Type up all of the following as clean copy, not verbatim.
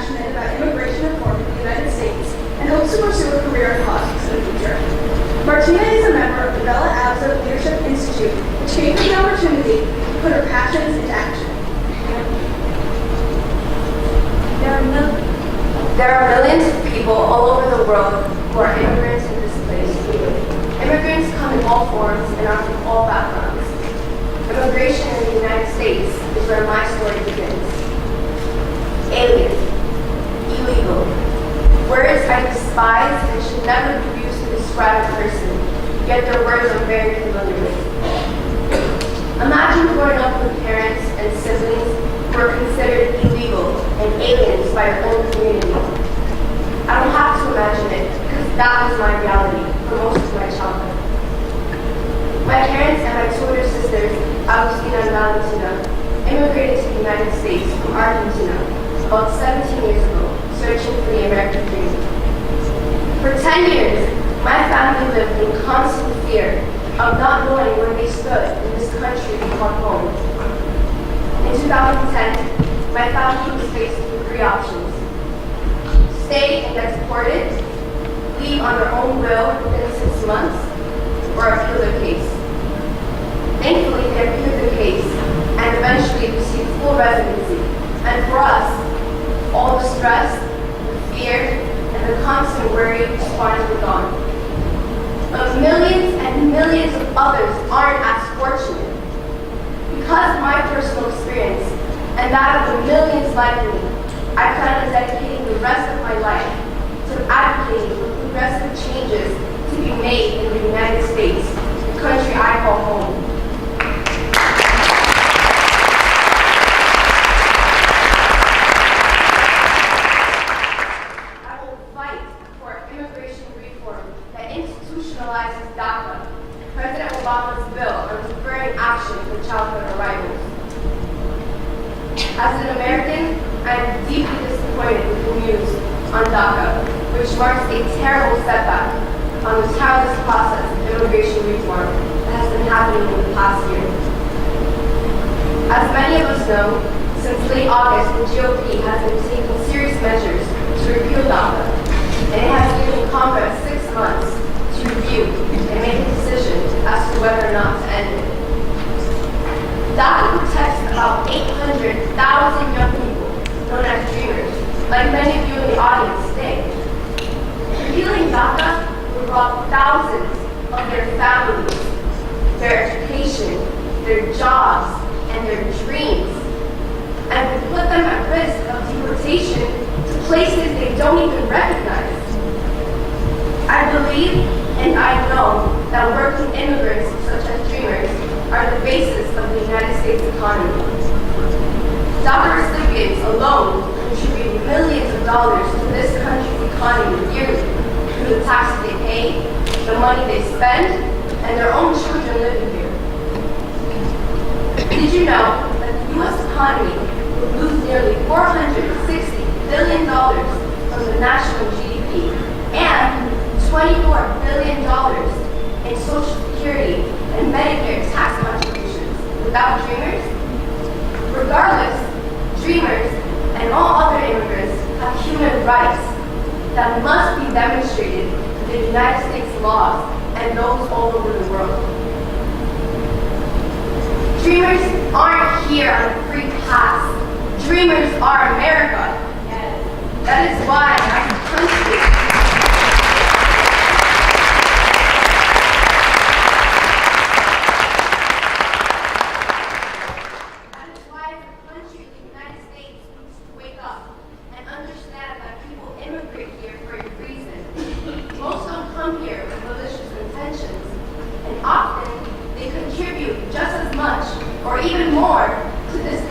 passionate about immigration reform in the United States and hopes to pursue a career in politics in the future. Martina is a member of the Bella Abzug Leadership Institute, which gave her the opportunity to put her passions into action. There are millions of people all over the world who are immigrants and displaced. Immigrants come in all forms and are from all backgrounds. Immigration in the United States is where my story begins. Alien, illegal, words I despise and should never be used to describe a person, yet their words I'm very familiar with. Imagine growing up with parents and siblings who are considered illegal and aliens by your own community. I don't have to imagine it because that was my reality for most of my childhood. My parents and my two older sisters, Agustina and Valentina, immigrated to the United States from Argentina about 17 years ago, searching for the American dream. For 10 years, my family lived in constant fear of not knowing where they stood in this country we call home. In 2010, my family was faced with three options: stay and get deported, leave on their own will within 6 months, or appeal their case. Thankfully, they appealed the case and eventually received full residency. And for us, all the stress, the fear, and the constant worry just finally gone. But millions and millions of others aren't as fortunate. Because of my personal experience and that of the millions like me, I plan on dedicating the rest of my life to advocating for progressive changes to be made in the United States, the country I call home. I will fight for immigration reform that institutionalizes DACA, President Obama's bill on deferring action for childhood arrivals. As an American, I am deeply disappointed with the news on DACA, which marks a terrible setback on the tireless process of immigration reform that has been happening in the past year. As many of us know, since late August, the GOP has been taking serious measures to repeal DACA, and it has given Congress 6 months to review and make a decision as to whether or not to end it. DACA protects about 800,000 young people, known as dreamers, like many of you in the audience today. Repealing DACA would rob thousands of their families, their education, their jobs, and their dreams, and would put them at risk of deportation to places they don't even recognize. I believe and I know that working immigrants, such as dreamers, are the basis of the United States economy. DACA recipients alone contribute millions of dollars to this country's economy yearly through the taxes they pay, the money they spend, and their own children living here. Did you know that the U.S. economy would lose nearly $460 billion from the national GDP and $24 billion in Social Security and Medicare tax contributions without dreamers? Regardless, dreamers and all other immigrants have human rights that must be demonstrated through the United States laws and those all over the world. Dreamers aren't here on a free pass. Dreamers are America. That is why, as a country, or even more to this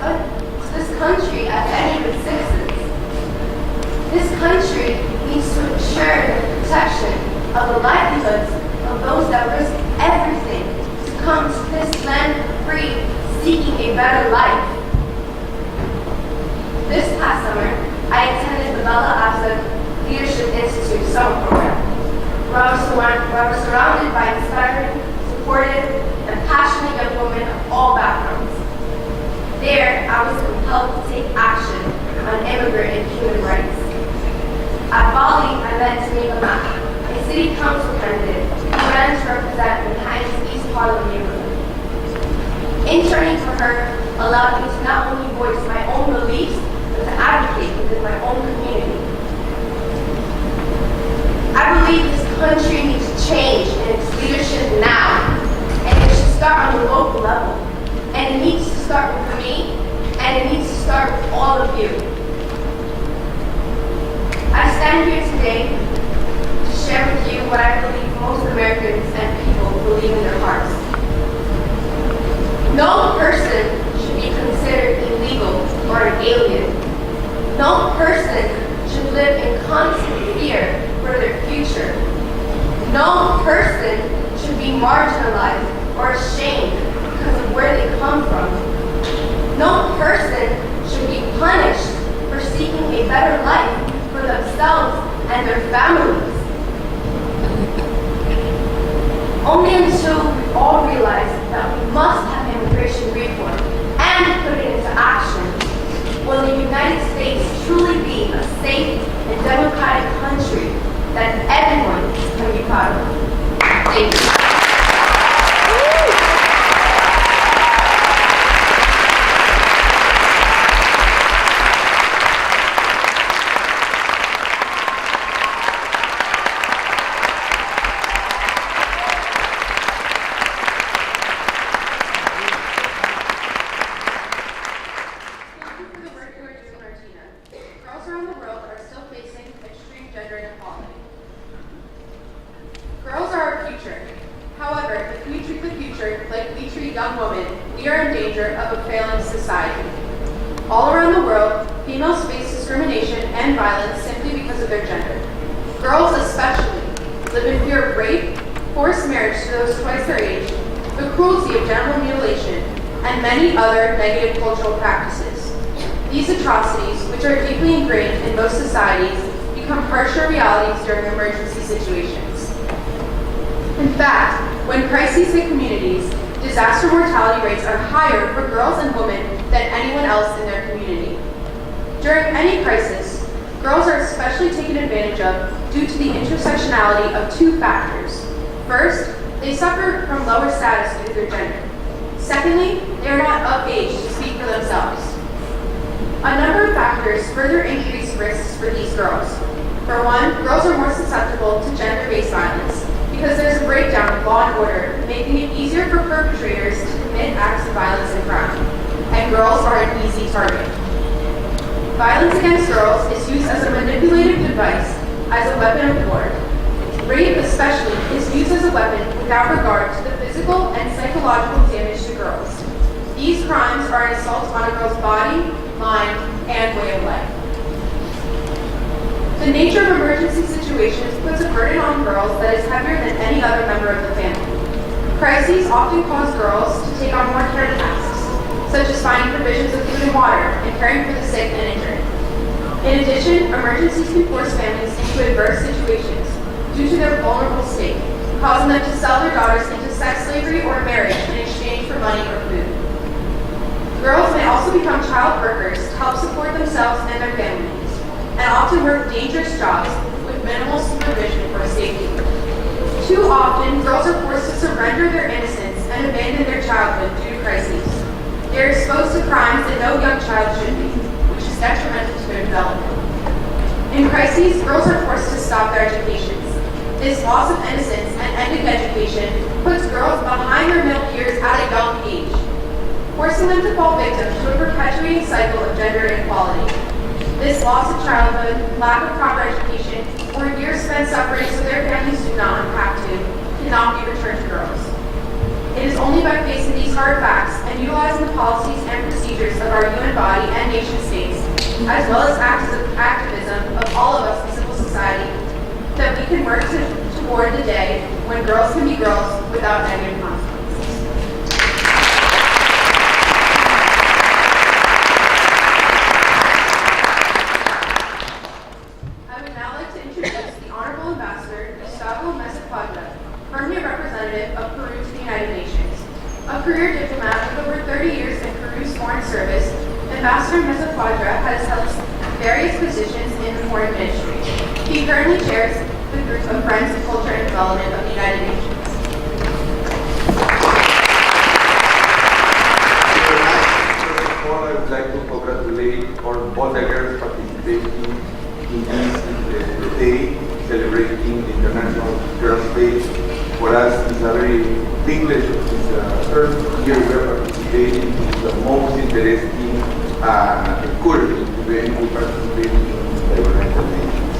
country as any of its citizens. This country needs to ensure the protection of the livelihoods of those that risk everything to come to this land free, seeking a better life. This past summer, I attended the Bella Abzug Leadership Institute summer program, where I was surrounded by inspiring, supportive, and passionate young women of all backgrounds. There, I was compelled to take action on immigrant and human rights. At Bali, I met Tamika Mack, a city council candidate who ran to represent Manhattan's East Harlem neighborhood. Interning for her allowed me to not only voice my own beliefs, but to advocate within my own community. I believe this country needs to change in its leadership now, and it should start on the local level. And it needs to start with me, and it needs to start with all of you. I stand here today to share with you what I believe most Americans and people believe in their hearts. No person should be considered illegal or an alien. No person should live in constant fear for their future. No person should be marginalized or ashamed because of where they come from. No person should be punished for seeking a better life for themselves and their families. Only until we all realize that we must have immigration reform and put it into action will the United States truly be a safe and democratic country that everyone can be proud of. Thank you. Girls are our future. However, if we treat the future like we treat young women, we are in danger of a failing society. All around the world, females face discrimination and violence simply because of their gender. Girls especially live in fear of rape, forced marriage to those twice their age, the cruelty of genital mutilation, and many other negative cultural practices. These atrocities, which are deeply ingrained in most societies, become harsher realities during emergency situations. In fact, when crises hit communities, disaster mortality rates are higher for girls and women than anyone else in their community. During any crisis, girls are especially taken advantage of due to the intersectionality of two factors. First, they suffer from lower status due to their gender. Secondly, they are not of age to speak for themselves. A number of factors further increase risks for these girls. For one, girls are more susceptible to gender-based violence because there's a breakdown of law and order, making it easier for perpetrators to commit acts of violence and crime, and girls are an easy target. Violence against girls is used as a manipulative device, as a weapon of war. Rape, especially, is used as a weapon without regard to the physical and psychological damage to girls. These crimes are an assault on a girl's body, mind, and way of life. The nature of emergency situations puts a burden on girls that is heavier than any other member of the family. Crises often cause girls to take on more care tasks, such as finding provisions of food and water and caring for the sick and injured. In addition, emergencies can force families into adverse situations due to their vulnerable state, causing them to sell their daughters into sex slavery or marriage in exchange for money or food. Girls may also become child workers to help support themselves and their families, and often work dangerous jobs with minimal supervision for safety. Too often, girls are forced to surrender their innocence and abandon their childhood due to crises. They are exposed to crimes that no young child should be, which is detrimental to their development. In crises, girls are forced to stop their educations. This loss of innocence and ending education puts girls behind their middle years at a young age, forcing them to fall victim to a perpetuating cycle of gender inequality. This loss of childhood, lack of proper education, or years spent suffering so their families do not have to, cannot be returned to girls. It is only by facing these hard facts and utilizing the policies and procedures of our UN body and nation states, as well as activism of all of us in civil society, that we can work toward the day when girls can be girls witut negative consequences. Permanent representative of Peru to the United Nations. A career diplomat with over 30 years in Peru's foreign service, Ambassador Meza Quadra has various positions in the foreign ministry. He currently chairs the group of Friends of Culture and Development of the United Nations. I would like to congratulate all the girls participating in this day, celebrating the International Girls' Day. For us, it's a very big pleasure. It's the first year we are participating. It's the most interesting and encouraging event we participate in the United Nations.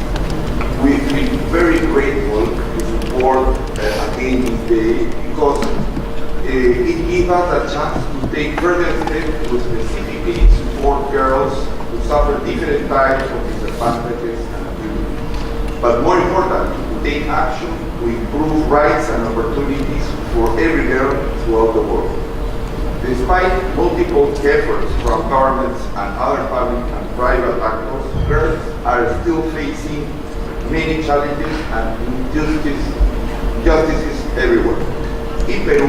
We feel very grateful to support again this day because it gives us a chance to take further steps to specifically support girls who suffer different types of disadvantages and abuse. But more importantly, to take action to improve rights and opportunities for every girl throughout the world. Despite multiple efforts from governments and other public and private actors, girls are still facing many challenges and injustices everywhere. In Peru,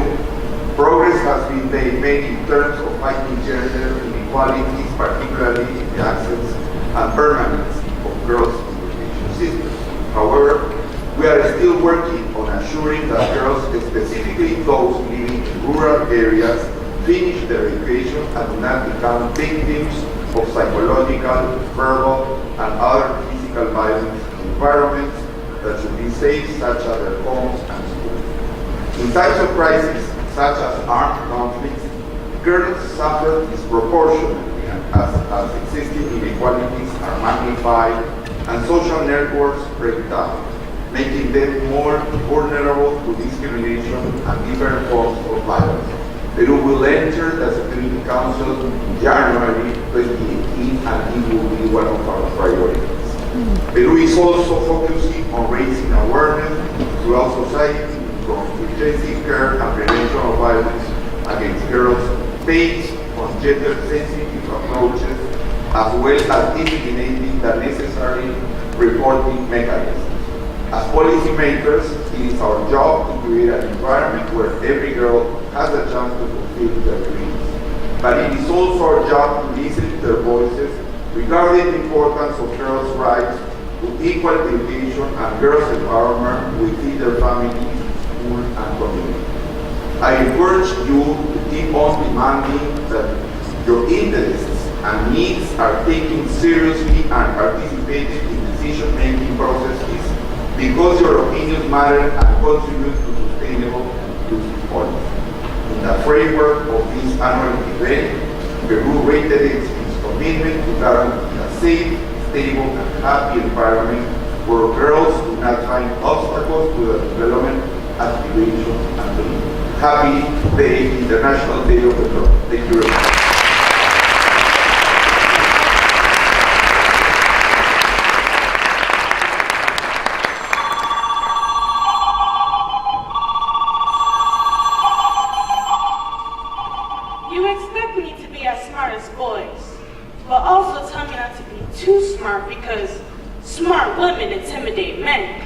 progress has been made in terms of fighting gender inequalities, particularly in the access and permanency of girls in the education system. However, we are still working on assuring that girls, specifically those living in rural areas, finish their education and do not become victims of psychological, verbal, and other physical violence in environments that should be safe, such as their homes and schools. In times of crisis, such as armed conflicts, girls suffer disproportionately as existing inequalities are magnified and social networks break down, making them more vulnerable to discrimination and different forms of violence. Peru will enter the Security Council in January 2018 and it will be one of our priorities. Peru is also focusing on raising awareness throughout society from intensive care and prevention of violence against girls based on gender-sensitive approaches, as well as eliminating the necessary reporting mechanisms. As policymakers, it is our job to create an environment where every girl has a chance to fulfill their dreams. But it is also our job to listen to their voices regarding the importance of girls' rights to equal education and girls' empowerment within their families, school, and community. I encourage you to keep on demanding that your interests and needs are taken seriously and participated in decision-making processes because your opinions matter and contribute to sustainable and inclusive policy. In the framework of this annual event, Peru reiterates its commitment to guarantee a safe, stable, and happy environment where girls do not find obstacles to the development, aspiration, and dream. Happy Day, International Day of the Girl. Thank you very much. You expect me to be as smart as boys, but also tell me not to be too smart because smart women intimidate men.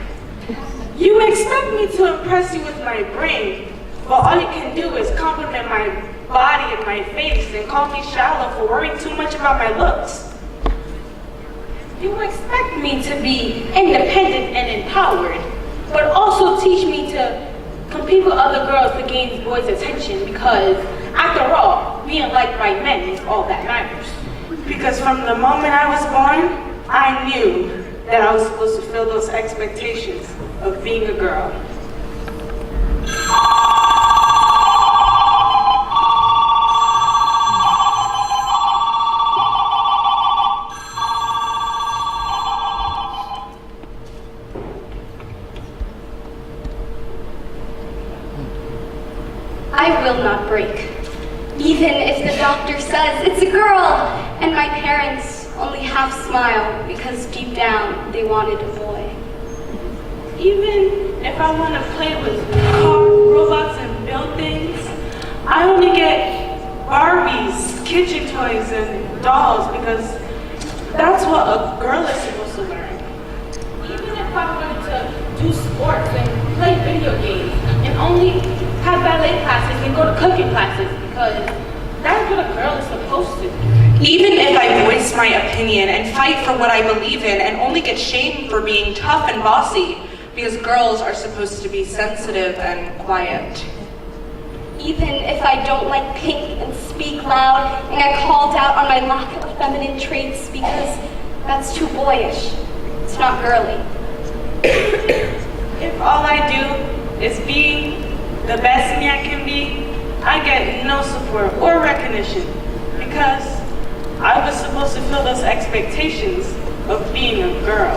You expect me to impress you with my brain, but all you can do is compliment my body and my face and call me shallow for worrying too much about my looks. You expect me to be independent and empowered, but also teach me to compete with other girls to gain boys' attention because, after all, being liked by men is all that matters. Because from the moment I was born, I knew that I was supposed to fulfill those expectations of being a girl. I will not break. Even if the doctor says it's a girl, and my parents only half smile because deep down they wanted a boy. Even if I want to play with cars, robots, and build things, I only get Barbies, kitchen toys, and dolls because that's what a girl is supposed to learn. Even if I wanted to do sports and play video games and only have ballet classes and go to cooking classes because that's what a girl is supposed to do. Even if I voice my opinion and fight for what I believe in and only get shamed for being tough and bossy because girls are supposed to be sensitive and quiet. Even if I don't like pink and speak loud and get called out on my lack of feminine traits because that's too boyish. It's not girly. If all I do is be the best me I can be, I get no support or recognition because I was supposed to fill those expectations of being a girl.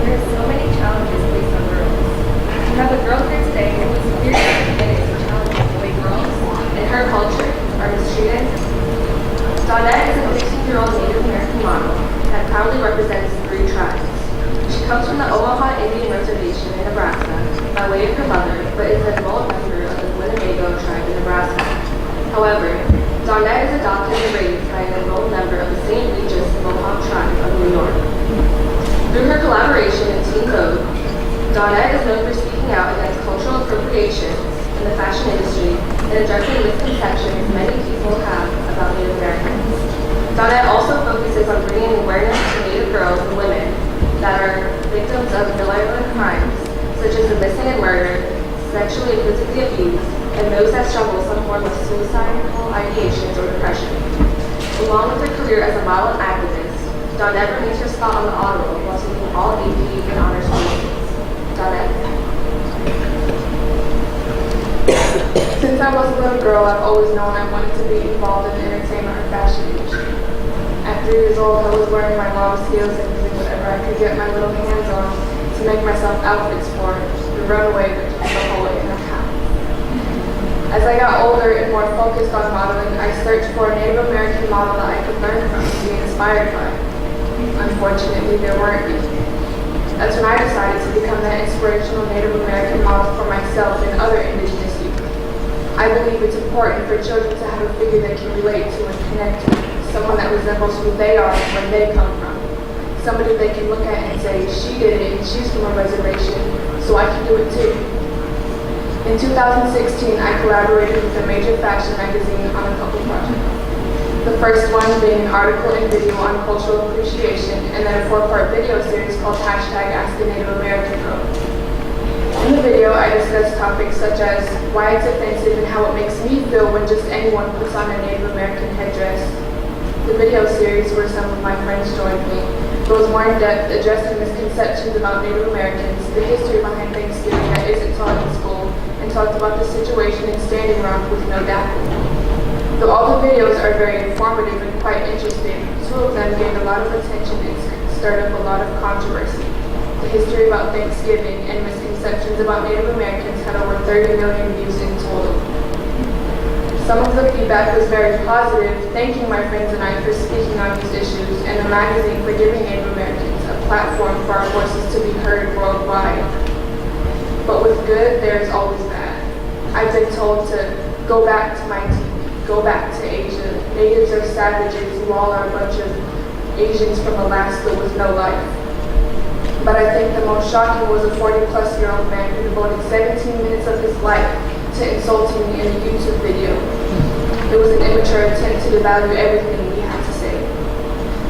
There are so many challenges faced on girls. To have a girl here today, it was clear at the beginning to challenge the way girls, in her culture, are mistreated. Dawnette is a 16-year-old Native American model that proudly represents 3 tribes. She comes from the Omaha Indian Reservation in Nebraska by way of her mother, but is an enrolled member of the UNECOSO tribe in Nebraska. However, Dawnette is adopted and raised by an enrolled member of the St. Regis Mohawk tribe of New York. Through her collaboration in Teen Vogue, Dawnette is known for speaking out against cultural appropriation in the fashion industry and addressing misconceptions many people have about Native Americans. Dawnette also focuses on bringing awareness to Native girls and women that are victims of violent crimes, such as the missing and murdered, sexually and physically abused, and those that struggle with some form of suicidal ideations or depression. Along with her career as a model and activist, Dawnette remains her spot on the honor roll while taking all AP and honors courses. Dawnette. Since I was a little girl, I've always known I wanted to be involved in the entertainment or fashion industry. At 3 years old, I was learning my mom's skills and using whatever I could get my little hands on to make myself outfits for the runway that was the hallway in our house. As I got older and more focused on modeling, I searched for a Native American model that I could learn from and be inspired by. Unfortunately, there weren't any. That's when I decided to become that inspirational Native American model for myself and other Indigenous youth. I believe it's important for children to have a figure they can relate to and connect to, someone that resembles who they are and where they come from. Somebody they can look at and say, she did it and she's from a reservation, so I can do it too. In 2016, I collaborated with a major fashion magazine on a couple projects. The first one being an article and video on cultural appreciation, and then a 4-part video series called #Ask a Native American Girl. In the video, I discussed topics such as why it's offensive and how it makes me feel when just anyone puts on a Native American headdress. The video series, where some of my friends joined me, goes more in depth, addressing misconceptions about Native Americans, the history behind Thanksgiving that isn't taught in school, and talked about the situation in Standing Rock with no dapping. Though all the videos are very informative and quite interesting, 2 of them gained a lot of attention and stirred up a lot of controversy. The history about Thanksgiving and misconceptions about Native Americans had over 30 million views in total. Some of the feedback was very positive, thanking my friends and I for speaking on these issues, and the magazine for giving Native Americans a platform for our voices to be heard worldwide. But with good, there is always bad. I've been told to go back to my TV, go back to Asia. Natives are savages, you all are a bunch of Asians from Alaska with no life. But I think the most shocking was a 40-plus-year-old man who devoted 17 minutes of his life to insulting me in a YouTube video. It was an immature attempt to devalue everything we had to say.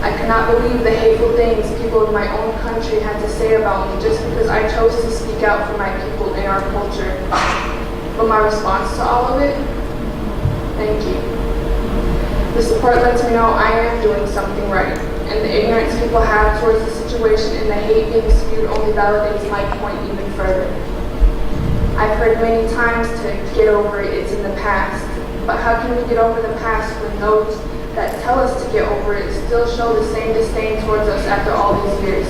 I could not believe the hateful things people in my own country had to say about me just because I chose to speak out for my people and our culture. But my response to all of it? Thank you. The support lets me know I am doing something right, and the ignorance people have towards the situation and the hate being spewed only validates my point even further. I've heard many times to get over it, it's in the past. But how can we get over the past when those that tell us to get over it still show the same disdain towards us after all these years?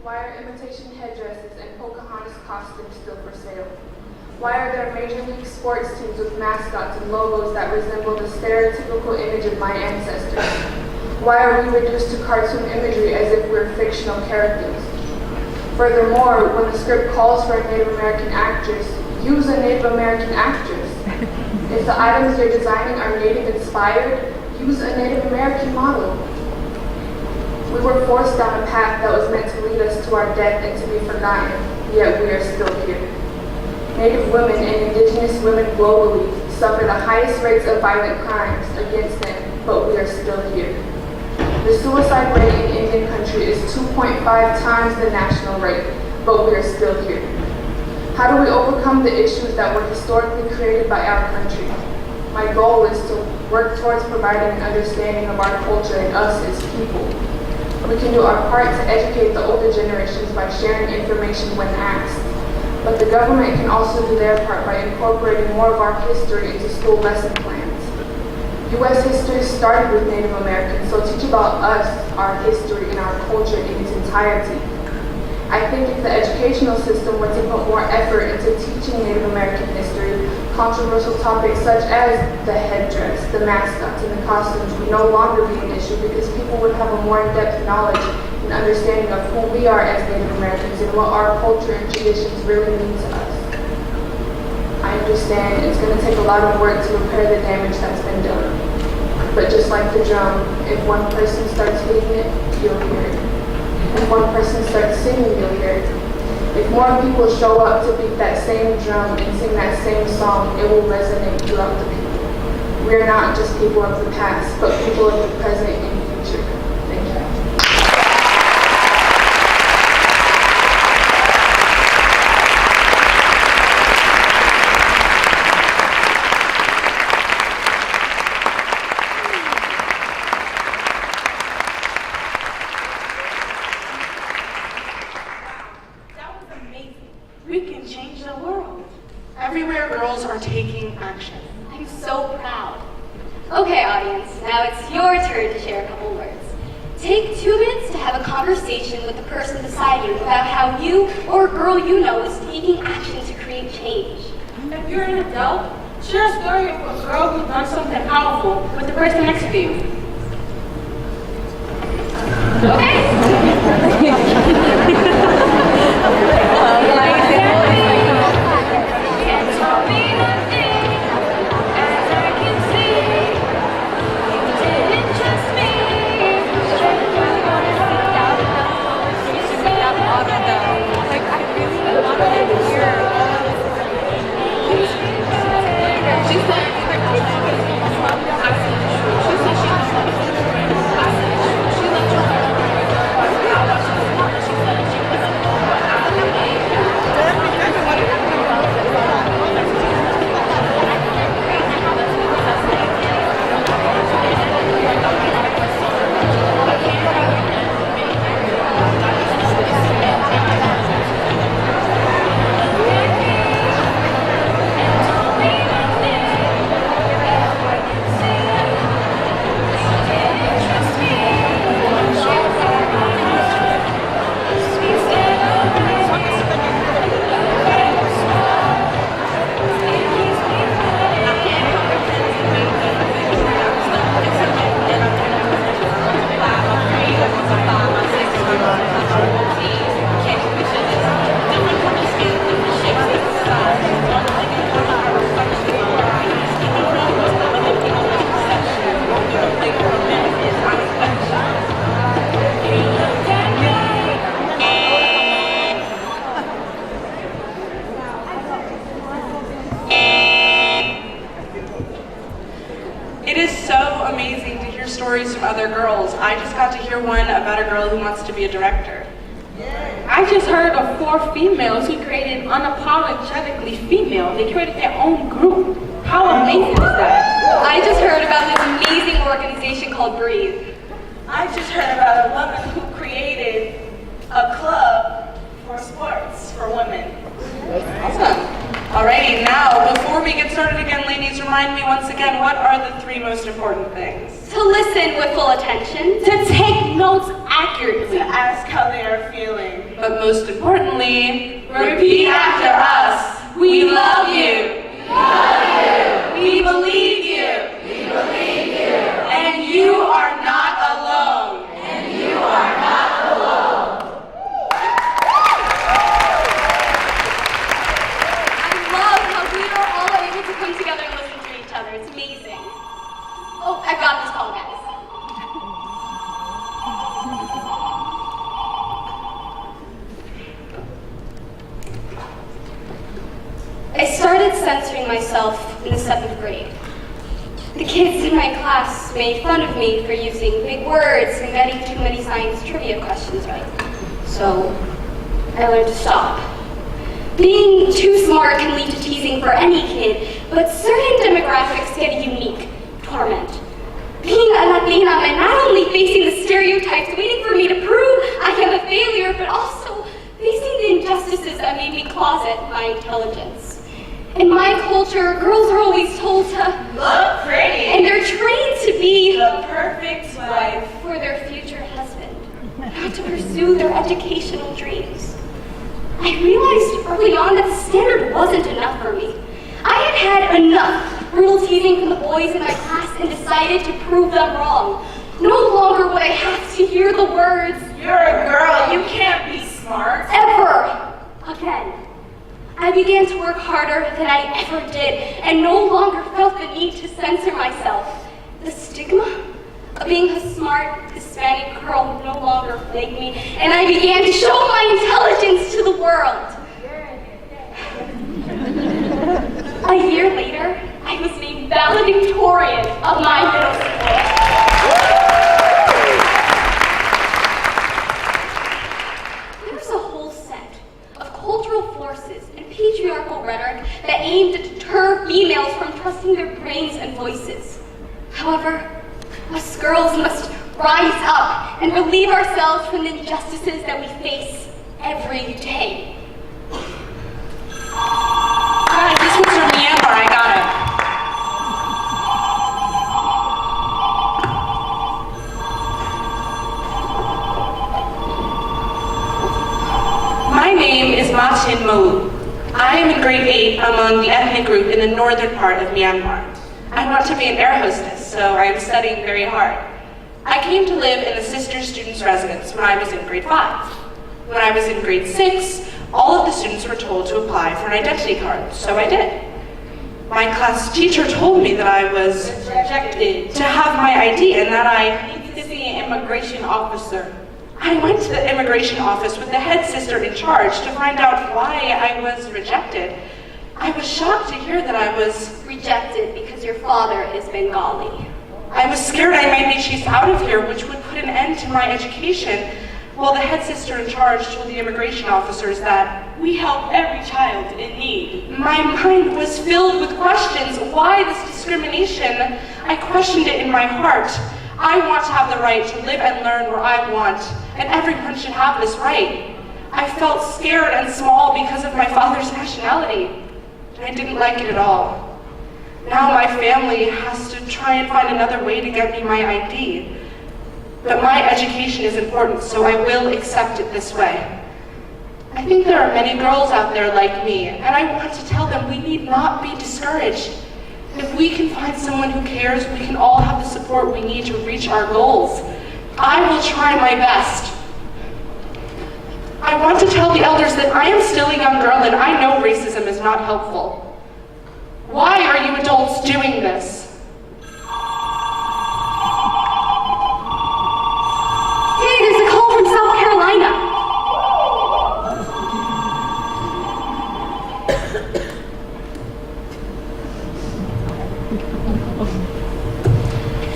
Why are imitation headdresses and Pocahontas costumes still for sale? Why are there Major League sports teams with mascots and logos that resemble the stereotypical image of my ancestors? Why are we reduced to cartoon imagery as if we're fictional characters? Furthermore, when the script calls for a Native American actress, use a Native American actress. If the items you're designing are Native inspired, use a Native American model. We were forced down a path that was meant to lead us to our death and to be forgotten, yet we are still here. Native women and indigenous women globally suffer the highest rates of violent crimes against them, but we are still here. The suicide rate in Indian country is 2.5 times the national rate, but we are still here. How do we overcome the issues that were historically created by our country? My goal is to work towards providing an understanding of our culture and us as people. We can do our part to educate the older generations by sharing information when asked. But the government can also do their part by incorporating more of our history into school lesson plans. U.S. history started with Native Americans, so teach about us, our history, and our culture in its entirety. I think if the educational system were to put more effort into teaching Native American history, controversial topics such as the headdress, the mascots, and the costumes would no longer be an issue because people would have a more in-depth knowledge and understanding of who we are as Native Americans and what our culture and traditions really mean to us. I understand it's going to take a lot of work to repair the damage that's been done. But just like the drum, if one person starts hitting it, you'll hear it. If one person starts singing, you'll hear it. If more people show up to beat that same drum and sing that same song, it will resonate throughout the people. We are not just people of the past, but people of the present and future. Thank you. We can change the world. Everywhere girls are taking action. I'm so proud. Okay, audience, now it's your turn to share a couple words. Take 2 minutes to have a conversation with the person beside you about how you or a girl you know is taking action to create change. If you're an adult, share a story of a girl who's done something powerful with the person next to you. It is so amazing to hear stories from other girls. I just got to hear one about a girl who wants to be a director. I just heard of 4 females who created Unapologetically Female. They created their own group. How amazing is that? I just heard about this amazing organization called Breathe. I just heard about a woman who created a club for sports for women. Awesome. Alrighty, now, before we get started again, ladies, remind me once again, what are the 3 most important things? To listen with full attention. To take notes accurately. To ask how they are feeling. But most importantly, repeat after us. We love you. We love you. We believe you. We believe you. And you are not alone. And you are not alone. Come together and listen to each other. It's amazing. Oh, I've got this call, guys. started censoring myself in the 7th grade. The kids in my class made fun of me for using big words and getting too many science trivia questions right. So I learned to stop. Being too smart can lead to teasing for any kid, but certain demographics get a unique torment. Being a Latina meant not only facing the stereotypes waiting for me to prove I am a failure, but also facing the injustices that made me closet my intelligence. In my culture, girls are always told to Look pretty. and they're trained to be The perfect wife. for their future husband, not to pursue their educational dreams. I realized early on that the standard wasn't enough for me. I had had enough brutal teasing from the boys in my class and decided to prove them wrong. No longer would I have to hear the words, You're a girl, you can't be smart. ever again. I began to work harder than I ever did and no longer felt the need to censor myself. The stigma of being a smart Hispanic girl no longer plagued me, and I began to show my intelligence to the world. A year later, I was named valedictorian of my middle school. There's a whole set of cultural forces and patriarchal rhetoric that aim to deter females from trusting their brains and voices. However, us girls must rise up and relieve ourselves from the injustices that we face every day. Guys, this one's from Myanmar, I got it. My name is Ma Chin Mau. I am in grade 8 among the ethnic group in the northern part of Myanmar. I want to be an air hostess, so I am studying very hard. I came to live in the Sister Students' Residence when I was in grade 5. When I was in grade 6, all of the students were told to apply for an identity card, so I did. My class teacher told me that I was rejected to have my ID and that I needed to see an immigration officer. I went to the immigration office with the head sister in charge to find out why I was rejected. I was shocked to hear that I was Rejected because your father is Bengali. I was scared I might be chased out of here, which would put an end to my education. Well, the head sister in charge told the immigration officers that we help every child in need. My mind was filled with questions. Why this discrimination? I questioned it in my heart. I want to have the right to live and learn where I want, and everyone should have this right. I felt scared and small because of my father's nationality. I didn't like it at all. Now my family has to try and find another way to get me my ID. But my education is important, so I will accept it this way. I think there are many girls out there like me, and I want to tell them we need not be discouraged. If we can find someone who cares, we can all have the support we need to reach our goals. I will try my best. I want to tell the elders that I am still a young girl and I know racism is not helpful. Why are you adults doing this? Hey, there's a call from South Carolina.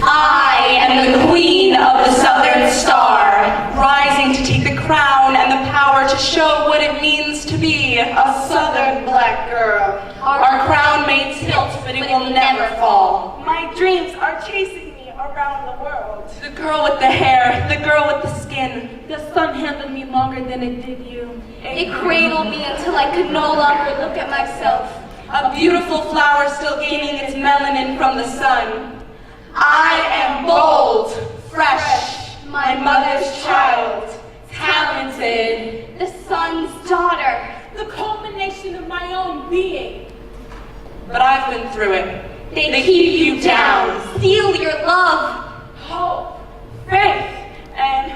I am the queen of the Southern Star, rising to take the crown and the power to show what it means to be a Southern black girl. Our crown may tilt, but it will never fall. My dreams are chasing me around the world. The girl with the hair, the girl with the skin. The sun handled me longer than it did you. It cradled me until I could no longer look at myself. A beautiful flower still gaining its melanin from the sun. I am bold, fresh, my mother's child, talented, The sun's daughter. the culmination of my own being. But I've been through it. They keep you down. Steal your love. Hope, faith, and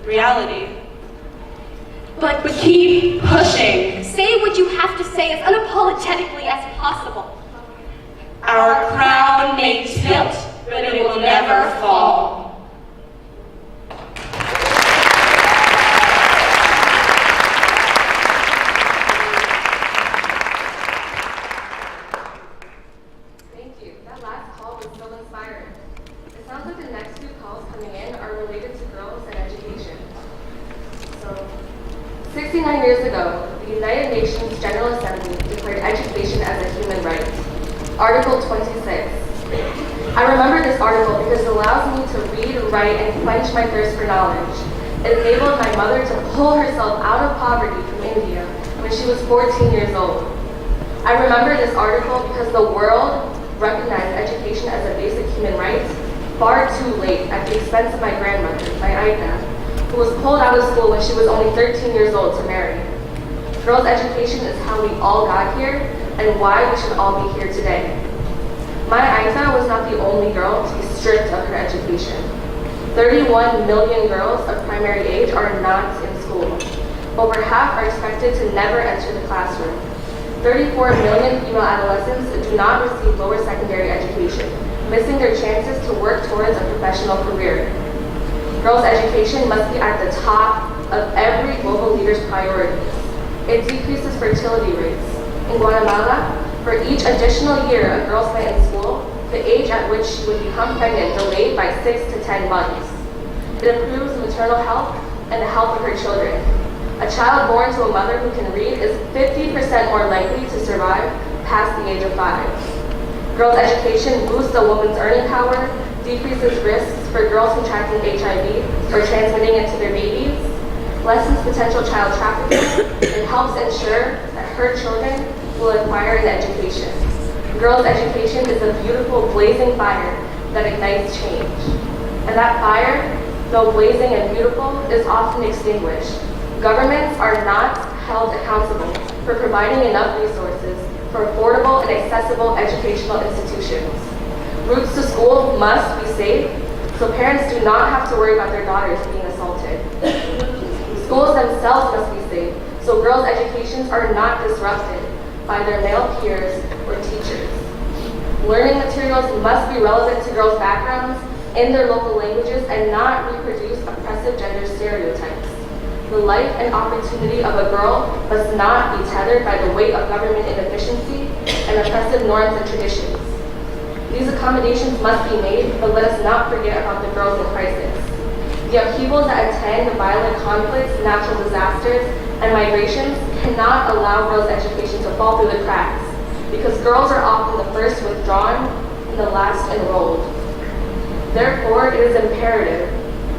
reality. But Keep pushing. say what you have to say as unapologetically as possible. Our crown may tilt, but it will never fall. the United Nations General Assembly declared education as a human right. Article 26. I remember this article because it allows me to read, write, and quench my thirst for knowledge. It enabled my mother to pull herself out of poverty from India when she was 14 years old. I remember this article because the world recognized education as a basic human right far too late at the expense of my grandmother, my Aita, who was pulled out of school when she was only 13 years old to marry. Girls' education is how we all got here and why we should all be here today. My Aita was not the only girl to be stripped of her education. 31 million girls of primary age are not in school. Over half are expected to never enter the classroom. 34 million female adolescents do not receive lower secondary education, missing their chances to work towards a professional career. Girls' education must be at the top of every global leader's priorities. It decreases fertility rates. In Guatemala, for each additional year a girl spent in school, the age at which she would become pregnant delayed by 6 to 10 months. It improves maternal health and the health of her children. A child born to a mother who can read is 50% more likely to survive past the age of 5. Girls' education boosts a woman's earning power, decreases risks for girls contracting HIV or transmitting it to their babies, lessens potential child trafficking, and helps ensure that her children will acquire an education. Girls' education is a beautiful blazing fire that ignites change. And that fire, though blazing and beautiful, is often extinguished. Governments are not held accountable for providing enough resources for affordable and accessible educational institutions. Routes to school must be safe, so parents do not have to worry about their daughters being assaulted. Schools themselves must be safe, so girls' educations are not disrupted by their male peers or teachers. Learning materials must be relevant to girls' backgrounds in their local languages and not reproduce oppressive gender stereotypes. The life and opportunity of a girl must not be tethered by the weight of government inefficiency and oppressive norms and traditions. These accommodations must be made, but let us not forget about the girls in crisis. The upheavals that attend violent conflicts, natural disasters, and migrations cannot allow girls' education to fall through the cracks, because girls are often the first withdrawn and the last enrolled. Therefore, it is imperative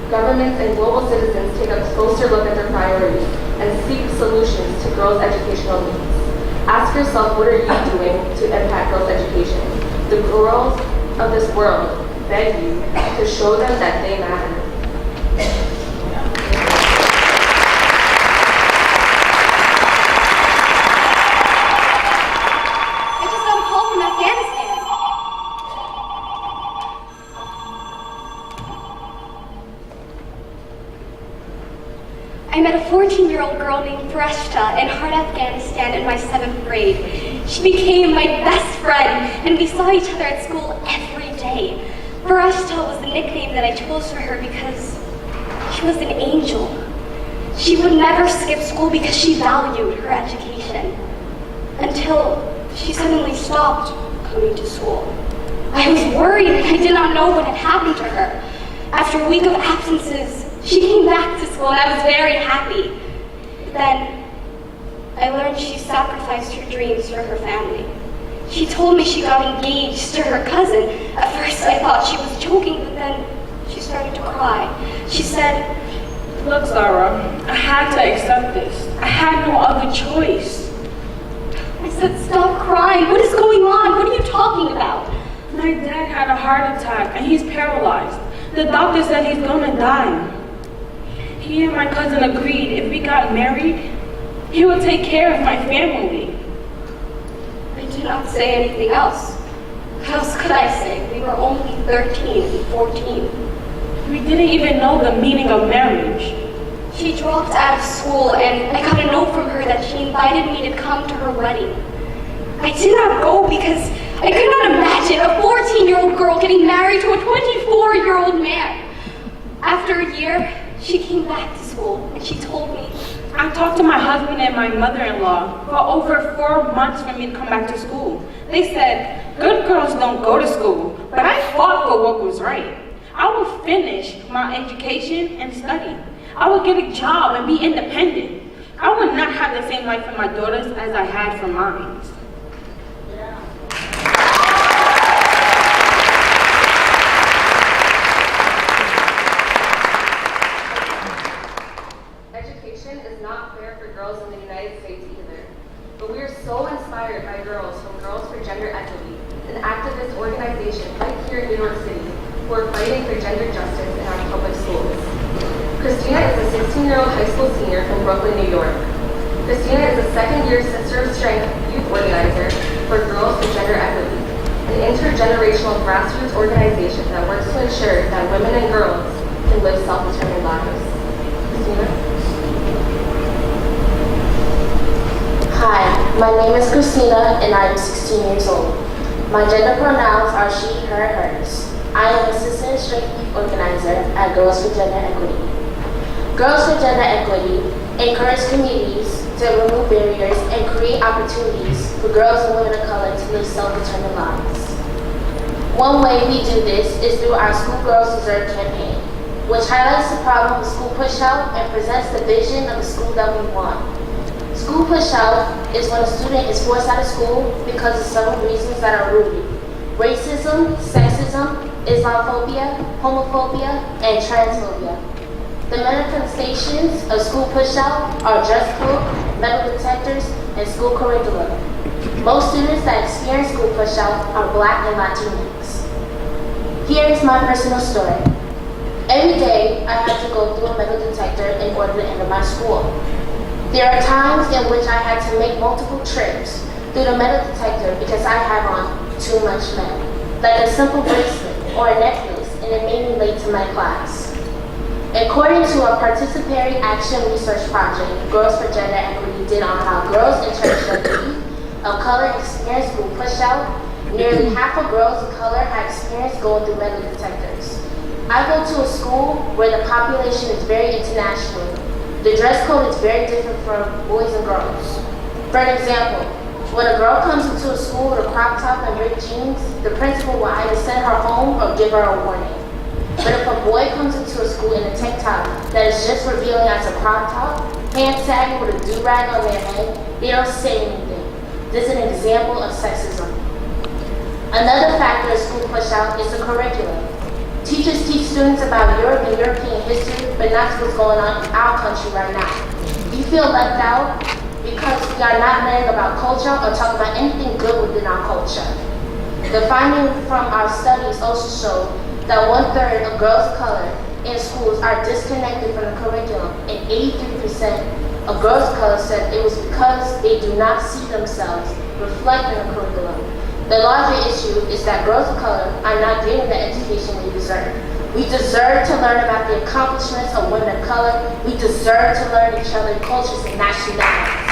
governments and global citizens take a closer look at their priorities and seek solutions to girls' educational needs. Ask yourself, what are you doing to impact girls' education? The girls of this world beg you to show them that they matter. I just got a call from Afghanistan. I met a 14-year-old girl named Fareshta in Heart, Afghanistan in my 7th grade. She became my best friend, and we saw each other at school every day. Fareshta was the nickname that I chose for her because she was an angel. She would never skip school because she valued her education, until she suddenly stopped coming to school. I was worried and I did not know what had happened to her. After a week of absences, she came back to school and I was very happy. Then I learned she sacrificed her dreams for her family. She told me she got engaged to her cousin. At first I thought she was joking, but then she started to cry. She said, Look, Zara, I had to accept this. I had no other choice. I said, stop crying. What is going on? What are you talking about? My dad had a heart attack and he's paralyzed. The doctor said he's gonna die. He and my cousin agreed if we got married, he would take care of my family. I did not say anything else. What else could I say? We were only 13 and 14. We didn't even know the meaning of marriage. She dropped out of school and I got a note from her that she invited me to come to her wedding. I did not go because I could not imagine a 14-year-old girl getting married to a 24-year-old man. After a year, she came back to school and she told me, I talked to my husband and my mother-in-law for over 4 months for me to come back to school. They said, good girls don't go to school, but I fought for what was right. I would finish my education and study. I would get a job and be independent. I would not have the same life for my daughters as I had for mine. Education is not fair for girls in the United States either. But we are so inspired by girls from Girls for Gender Equity, an activist organization right here in New York City who are fighting for gender justice in our public schools. Christina is a 16-year-old high school senior from Brooklyn, New York. Christina is a second-year Sister of Strength youth organizer for Girls for Gender Equity, an intergenerational grassroots organization that works to ensure that women and girls can live self-determined lives. Christina? Hi, my name is Christina and I am 16 years old. My gender pronouns are she, her, hers. I am Assistant Strength Youth Organizer at Girls for Gender Equity. Girls for Gender Equity encourage communities to remove barriers and create opportunities for girls and women of color to live self-determined lives. One way we do this is through our School Girls Deserve campaign, which highlights the problem of school push-out and presents the vision of the school that we want. School push-out is when a student is forced out of school because of several reasons that are rooted: racism, sexism, Islamophobia, homophobia, and transphobia. The manifestations of school push-out are dress code, metal detectors, and school curriculum. Most students that experience school push-out are Black and Latinx. Here is my personal story. Every day, I have to go through a metal detector in order to enter my school. There are times in which I had to make multiple trips through the metal detector because I have on too much metal, like a simple bracelet or a necklace, and it made me late to my class. According to a participatory action research project Girls for Gender Equity did on how girls and transgender youth of color experience school push-out, nearly half of girls of color have experienced going through metal detectors. I go to a school where the population is very international. The dress code is very different from boys and girls. For an example, when a girl comes into a school with a crop top and ripped jeans, the principal will either send her home or give her a warning. But if a boy comes into a school in a tank top that is just revealing as a crop top, pants sagging with a do-rag on their head, they don't say anything. This is an example of sexism. Another factor of school push-out is the curriculum. Teachers teach students about Europe and European history, but not what's going on in our country right now. You feel left out because we are not learning about culture or talking about anything good within our culture. The findings from our studies also show that 1/3 of girls of color in schools are disconnected from the curriculum, and 83% of girls of color said it was because they do not see themselves reflected in the curriculum. The larger issue is that girls of color are not getting the education they deserve. We deserve to learn about the accomplishments of women of color. We deserve to learn each other's cultures and nationalities.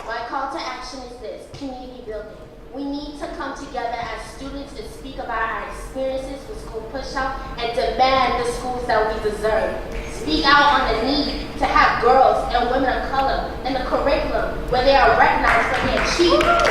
My call to action is this: community building. We need to come together as students and speak about our experiences with school push-out and demand the schools that we deserve. Speak out on the need to have girls and women of color in the curriculum where they are recognized for their achievements.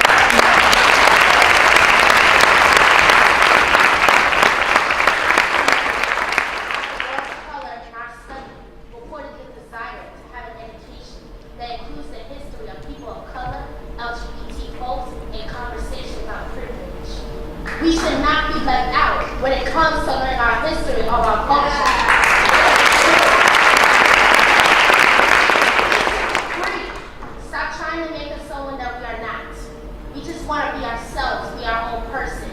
Girls of color in our study reportedly desire to have an education that includes the history of people of color, LGBT folks, and conversation about privilege. We should not be left out when it comes to learning our history of our culture. Stop trying to make us someone that we are not. We just want to be ourselves, be our own person.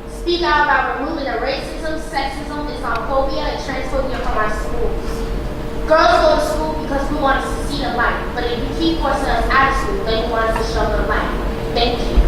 Speak out about removing the racism, sexism, Islamophobia, and transphobia from our schools. Girls go to school because we want to see the light, but if you keep forcing us out of school, then you want us to show the light. Thank you.